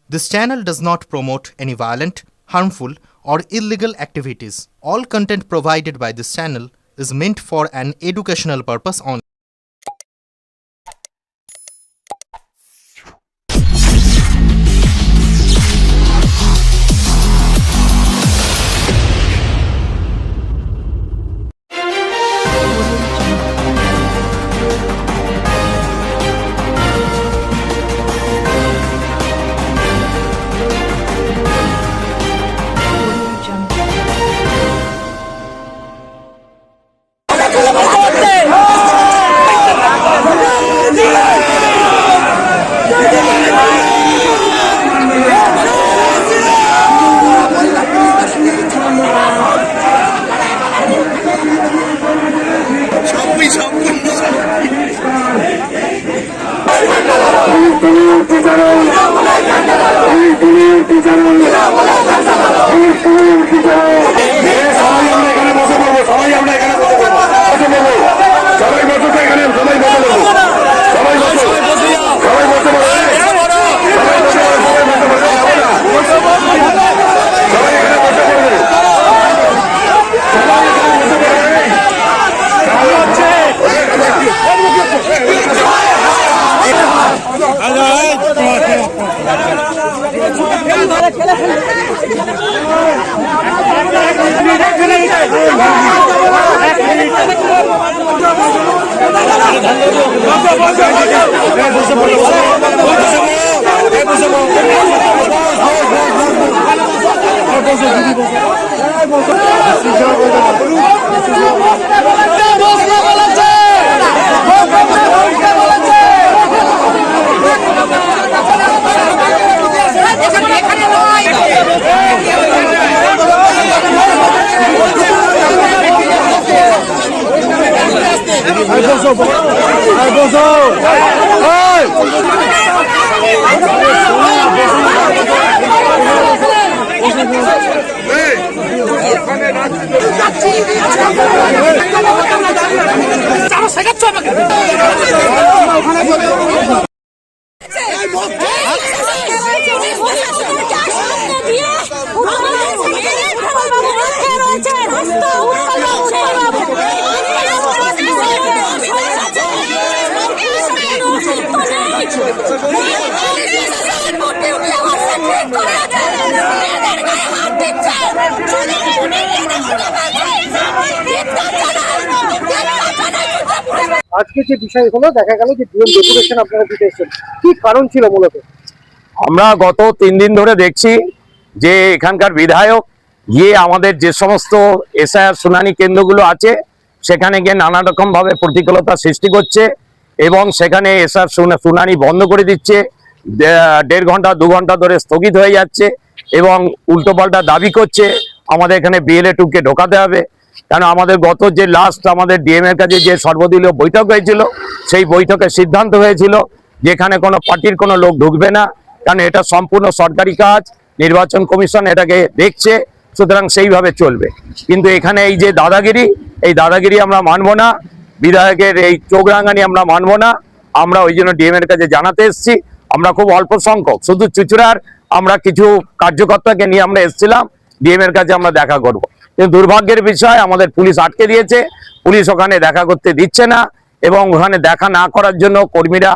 This channel does not promote any violent, harmful, or illegal activities. All content provided by this channel is meant for an educational purpose only. আজকে যে বিষয় হলো দেখা গেল যে DM deputation আপনারা দিতে এসেছেন, কি কারণ ছিল মূলত? আমরা গত 3 দিন ধরে দেখছি যে এখানকার বিধায়ক গিয়ে আমাদের যে সমস্ত এসআইআর শুনানি কেন্দ্রগুলো আছে সেখানে গিয়ে নানা রকম ভাবে প্রতিকূলতা সৃষ্টি করছে এবং সেখানে এসআইআর শুনানি বন্ধ করে দিচ্ছে, 1.5 ঘন্টা 2 ঘন্টা ধরে স্থগিত হয়ে যাচ্ছে এবং উল্টোপাল্টা দাবি করছে আমাদের এখানে BLA-2 ঢোকাতে হবে। কেন আমাদের গত যে লাস্ট আমাদের ডিএম এর কাছে যে সর্বদলীয় বৈঠক হয়েছিল সেই বৈঠকে সিদ্ধান্ত হয়েছিল যেখানে কোনো পার্টির কোনো লোক ঢুকবে না, কারণ এটা সম্পূর্ণ সরকারি কাজ, নির্বাচন কমিশন এটাকে দেখছে, সুতরাং সেইভাবে চলবে। কিন্তু এখানে এই যে দাদাগিরি, এই দাদাগিরি আমরা মানব না, বিধায়কের এই চোখ রাঙানি আমরা মানব না। আমরা ওই জন্য ডিএম এর কাছে জানাতে এসেছি। আমরা খুব অল্প সংখ্যক শুধু চুচুড়ার আমরা কিছু কার্যকর্তাকে নিয়ে আমরা এসেছিলাম ডিএম এর কাছে আমরা দেখা করব, কিন্তু দুর্ভাগ্যের বিষয় আমাদের পুলিশ আটকে দিয়েছে, পুলিশ ওখানে দেখা করতে দিচ্ছে না এবং ওখানে দেখা না করার জন্য কর্মীরা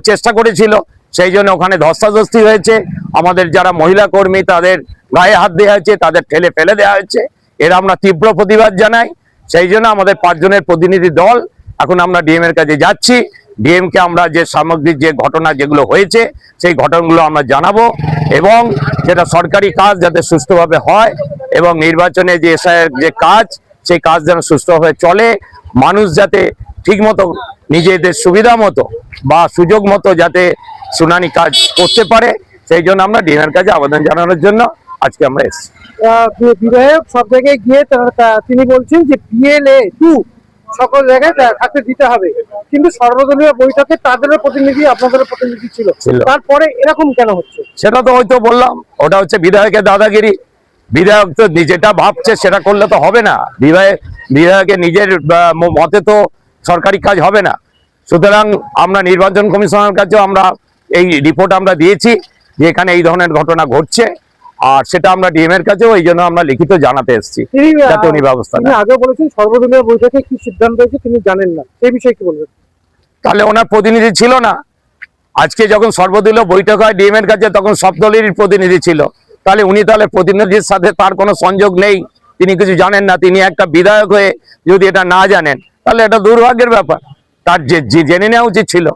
চেষ্টা করেছিল, সেই জন্য ওখানে ধস্তাধস্তি হয়েছে। আমাদের যারা মহিলা কর্মী তাদের গায়ে হাত দেওয়া হয়েছে, তাদের ঠেলে ফেলে দেওয়া হয়েছে, এর আমরা তীব্র প্রতিবাদ জানাই। সেই জন্য আমাদের 5 জনের প্রতিনিধি দল এখন আমরা ডিএম এর কাছে যাচ্ছি। ডিএমকে আমরা যে সামগ্রিক যে ঘটনা যেগুলো হয়েছে সেই ঘটনাগুলো আমরা জানাবো এবং যেটা সরকারি কাজ যাতে সুষ্ঠুভাবে হয় এবং নির্বাচনে যে এসআইআর যে কাজ সেই কাজ যেন সুষ্ঠুভাবে চলে, মানুষ যাতে ঠিকমতো নিজেদের সুবিধা মতো বা সুযোগ মতো যাতে শুনানি কাজ করতে পারে, সেই জন্য আমরা ডিএম এর কাছে আবেদন জানানোর জন্য আজকে আমরা এসেছি। বিধায়ক সব জায়গায় গিয়ে তিনি বলছেন যে BLA-2 সকল জায়গায় থাকতে দিতে হবে, কিন্তু সর্বদলীয় বৈঠকে তাদেরও প্রতিনিধি আপনাদেরও প্রতিনিধি ছিল, তারপরে এরকম কেন হচ্ছে? সেটা তো হয়তো বললাম, ওটা হচ্ছে বিধায়কের দাদাগিরি। বিধায়ক তো যেটা ভাবছে সেটা করলে তো হবে না, বিধায়কের নিজের মতে তো সরকারি কাজ হবে না। সুতরাং আমরা নির্বাচন কমিশনের কাছেও আমরা এই রিপোর্ট আমরা দিয়েছি যে এখানে এই ধরনের ঘটনা ঘটছে, আর সেটা আমরা ডিএম এর কাছেও এই জন্য আমরা লিখিত জানাতে এসেছি, যাতে উনি ব্যবস্থা তিনি নেন। আগে বলেছেন সর্বদলীয় বৈঠকে কি সিদ্ধান্ত হয়েছে তিনি জানেন না, এই বিষয়ে কি বলবেন? তাহলে ওনার প্রতিনিধি ছিল না। আজকে যখন সর্বদলীয় বৈঠক হয় ডিএম এর কাছে, তখন সব দলেরই প্রতিনিধি ছিল। তাহলে উনি তাহলে প্রতিনিধির সাথে তার কোনো সংযোগ নেই, তিনি কিছু জানেন না। তিনি একটা বিধায়ক হয়ে যদি এটা না জানেন, তাহলে এটা দুর্ভাগ্যের ব্যাপার। তার যে জেনে নেওয়া উচিত ছিল।